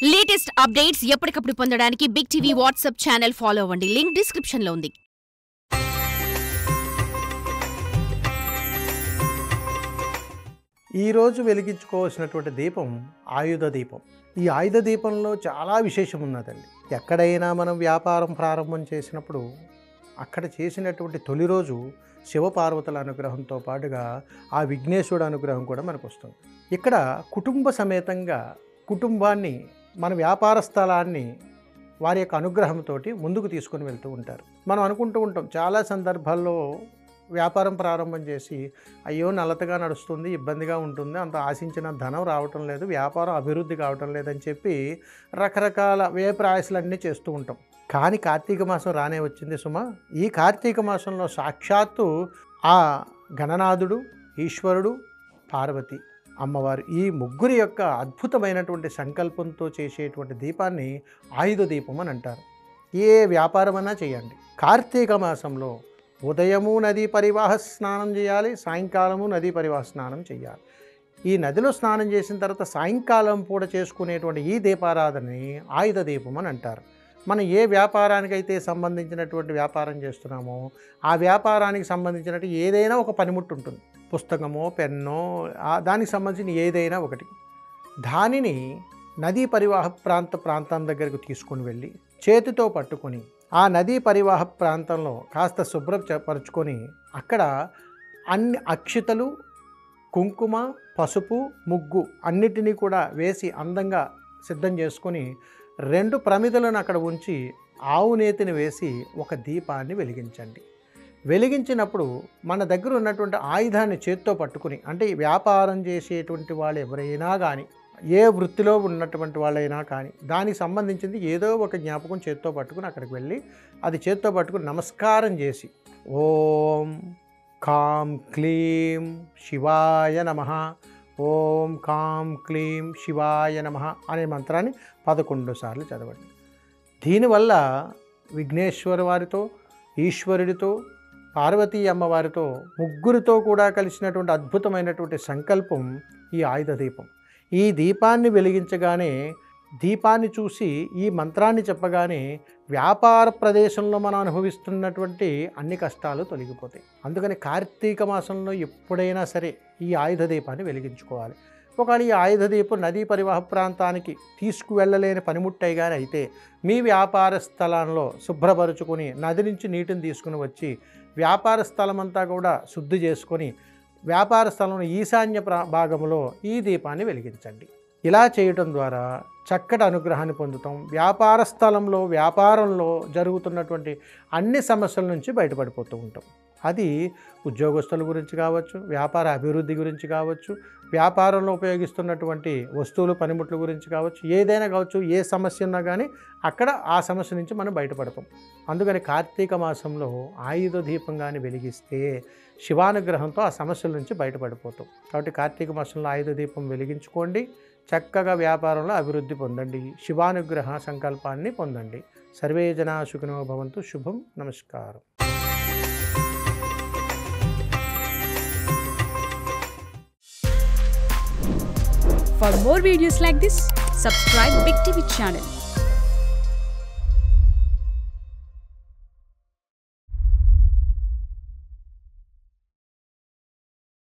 Latest updates ఎప్పటికప్పుడు పొందడానికి Big TV WhatsApp channel follow అవ్వండి. లింక్ డిస్క్రిప్షన్ లో ఉంది. ఈరోజు వెలిగించుకోవాల్సినటువంటి దీపం ఆయుధ దీపం. ఈ ఆయుధ దీపంలో చాలా విశేషం ఉన్నదండి. ఎక్కడైనా మనం వ్యాపారం ప్రారంభం చేసినప్పుడు అక్కడ చేసినటువంటి తొలి రోజు శివపార్వతుల అనుగ్రహంతో పాటుగా ఆ విఘ్నేశ్వరుడు అనుగ్రహం కూడా మనకు వస్తుంది. ఇక్కడ కుటుంబ సమేతంగా కుటుంబాన్ని మన వ్యాపార స్థలాన్ని వారి యొక్క అనుగ్రహంతో ముందుకు తీసుకొని వెళ్తూ ఉంటారు. మనం అనుకుంటూ ఉంటాం చాలా సందర్భాల్లో వ్యాపారం ప్రారంభం చేసి అయ్యో నల్లతగా నడుస్తుంది, ఇబ్బందిగా ఉంటుంది, అంత ఆశించిన ధనం రావటం లేదు, వ్యాపారం అభివృద్ధి కావటం లేదని చెప్పి రకరకాల వ్యయ ప్రయాసాలన్నీ చేస్తూ ఉంటాం. కానీ కార్తీక మాసం రానే వచ్చింది సుమా. ఈ కార్తీక మాసంలో సాక్షాత్తు ఆ గణనాథుడు, ఈశ్వరుడు, పార్వతి అమ్మవారు ఈ ముగ్గురి యొక్క అద్భుతమైనటువంటి సంకల్పంతో చేసేటువంటి దీపాన్ని ఆయుధ దీపం అని అంటారు. ఏ వ్యాపారమైనా చేయండి, కార్తీక మాసంలో ఉదయము నదీ పరివాహ స్నానం చేయాలి, సాయంకాలము నదీ పరివాహ స్నానం చేయాలి. ఈ నదిలో స్నానం చేసిన తర్వాత సాయంకాలం పూట చేసుకునేటువంటి ఈ దీపారాధనని ఆయుధ దీపం అని అంటారు. మనం ఏ వ్యాపారానికైతే సంబంధించినటువంటి వ్యాపారం చేస్తున్నామో ఆ వ్యాపారానికి సంబంధించినట్టు ఏదైనా ఒక పనిముట్టు ఉంటుంది, పుస్తకమో పెన్నో దానికి సంబంధించిన ఏదైనా ఒకటి. దానిని నదీ పరివాహ ప్రాంతం దగ్గరకు తీసుకొని వెళ్ళి చేతితో పట్టుకొని ఆ నదీ పరివాహ ప్రాంతంలో కాస్త శుభ్రపరుచుకొని అక్కడ అన్ని అక్షితలు, కుంకుమ, పసుపు, ముగ్గు అన్నిటినీ కూడా వేసి అందంగా సిద్ధం చేసుకొని 2 ప్రమిదలను అక్కడ ఉంచి ఆవు నేతిని వేసి ఒక దీపాన్ని వెలిగించండి. వెలిగించినప్పుడు మన దగ్గర ఉన్నటువంటి ఆయుధాన్ని చేత్తో పట్టుకుని, అంటే వ్యాపారం చేసేటువంటి వాళ్ళు ఎవరైనా కానీ, ఏ వృత్తిలో ఉన్నటువంటి వాళ్ళైనా కానీ దానికి సంబంధించింది ఏదో ఒక జ్ఞాపకం చేత్తో పట్టుకుని అక్కడికి వెళ్ళి అది చేత్తో పట్టుకుని నమస్కారం చేసి ఓం కాం క్లీం శివాయ నమః, ఓం కాం క్లీం శివాయ నమః అనే మంత్రాన్ని 11 సార్లు చదవండి. దీనివల్ల విఘ్నేశ్వర వారితో, ఈశ్వరుడితో, పార్వతీ అమ్మవారితో ముగ్గురితో కూడా కలిసినటువంటి అద్భుతమైనటువంటి సంకల్పం ఈ ఆయుధ దీపం. ఈ దీపాన్ని వెలిగించగానే, దీపాన్ని చూసి ఈ మంత్రాన్ని చెప్పగానే వ్యాపార ప్రదేశంలో మనం అనుభవిస్తున్నటువంటి అన్ని కష్టాలు తొలగిపోతాయి. అందుకని కార్తీక మాసంలో ఎప్పుడైనా సరే ఈ ఆయుధ దీపాన్ని వెలిగించుకోవాలి. ఒకవేళ ఈ ఆయుధ దీపం నదీ పరివాహ ప్రాంతానికి తీసుకువెళ్ళలేని పనిముట్టై కానీ అయితే మీ వ్యాపార స్థలంలో శుభ్రపరుచుకొని నది నుంచి నీటిని తీసుకుని వచ్చి వ్యాపార స్థలం అంతా కూడా శుద్ధి చేసుకొని వ్యాపార స్థలంలో ఈశాన్య భాగంలో ఈ దీపాన్ని వెలిగించండి. ఇలా చేయటం ద్వారా చక్కటి అనుగ్రహాన్ని పొందుతాం. వ్యాపార స్థలంలో వ్యాపారంలో జరుగుతున్నటువంటి అన్ని సమస్యల నుంచి బయటపడిపోతూ ఉంటాం. అది ఉద్యోగస్తుల గురించి కావచ్చు, వ్యాపార అభివృద్ధి గురించి కావచ్చు, వ్యాపారంలో ఉపయోగిస్తున్నటువంటి వస్తువులు పనిముట్ల గురించి కావచ్చు, ఏదైనా కావచ్చు, ఏ సమస్య ఉన్నా కానీ అక్కడ ఆ సమస్య నుంచి మనం బయటపడతాం. అందుకని కార్తీక మాసంలో ఆయుధ దీపం కానీ వెలిగిస్తే శివానుగ్రహంతో ఆ సమస్యల నుంచి బయటపడిపోతాం. కాబట్టి కార్తీక మాసంలో ఆయుధ దీపం వెలిగించుకోండి, చక్కగా వ్యాపారంలో అభివృద్ధి పొందండి, శివానుగ్రహ సంకల్పాన్ని పొందండి. సర్వే జనా సుఖినో భవంతు. శుభం. నమస్కారం. For more videos like this, subscribe Big TV channel.